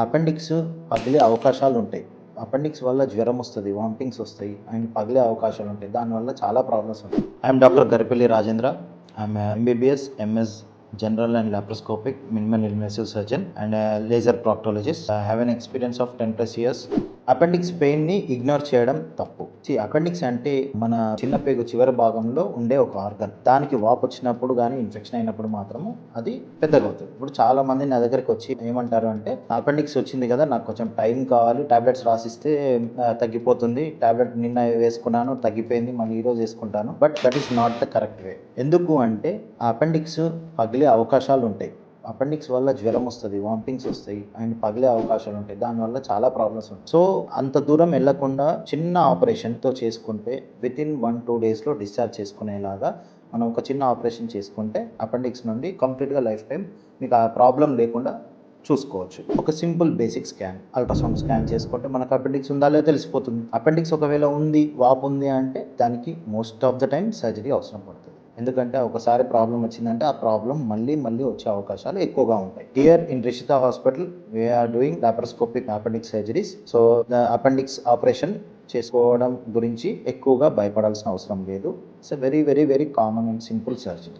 Appendix పగిలే అవకాశాలుంటాయి. Appendix వల్ల జ్వరం వస్తది, వామిటింగ్స్ వస్తాయి అండ్ పగిలే అవకాశాలుంటాయి. దానివల్ల చాలా ప్రాబ్లమ్స్ ఉంటాయి. I'm doctor Garipelli Rajendra. I'm MBBS, MS general and laparoscopic minimal invasive surgeon and a laser proctologist. I have an experience of 10 plus years. Appendix pain ని ఇగ్నోర్ చేయడం తప్పు. అపెండిక్స్ అంటే మన చిన్న పేగు చివరి భాగంలో ఉండే ఒక ఆర్గన్. దానికి వాపు వచ్చినప్పుడు కానీ ఇన్ఫెక్షన్ అయినప్పుడు మాత్రము అది పెద్దగా అవుతుంది. ఇప్పుడు చాలా మంది నా దగ్గరికి వచ్చి ఏమంటారు అంటే, అపెండిక్స్ వచ్చింది కదా, నాకు కొంచెం టైం కావాలి, టాబ్లెట్స్ రాసిస్తే తగ్గిపోతుంది, టాబ్లెట్ నిన్న వేసుకున్నాను తగ్గిపోయింది, మళ్ళీ ఈరోజు వేసుకుంటాను. But that is not the correct way. ఎందుకు అంటే ఆ అపెండిక్స్ పగిలే అవకాశాలు ఉంటాయి. అపెండిక్స్ వల్ల జ్వరం వస్తుంది, వామిటింగ్స్ వస్తాయి అండ్ పగిలే అవకాశాలు ఉంటాయి. దానివల్ల చాలా ప్రాబ్లమ్స్ ఉంటాయి. సో అంత దూరం వెళ్లకుండా చిన్న ఆపరేషన్తో చేసుకుంటే వితిన్ 1-2 డేస్లో డిశ్చార్జ్ చేసుకునేలాగా మనం ఒక చిన్న ఆపరేషన్ చేసుకుంటే అపెండిక్స్ నుండి కంప్లీట్గా లైఫ్ టైం మీకు ఆ ప్రాబ్లం లేకుండా చూసుకోవచ్చు. ఒక simple basic scan, ultrasound scan చేసుకుంటే మనకు అపెండిక్స్ ఉందా లేదో తెలిసిపోతుంది. అపెండిక్స్ ఒకవేళ ఉంది, వాపు ఉంది అంటే దానికి most of the time surgery అవసరం పడుతుంది. ఎందుకంటే ఒకసారి ప్రాబ్లం వచ్చిందంటే ఆ ప్రాబ్లం మళ్ళీ వచ్చే అవకాశాలు ఎక్కువగా ఉంటాయి. Here in Rishita hospital we are doing laparoscopic appendix surgeries. So the appendix operation చేసుకోవడం గురించి ఎక్కువగా భయపడాల్సిన అవసరం లేదు. It's very very very common and simple surgery.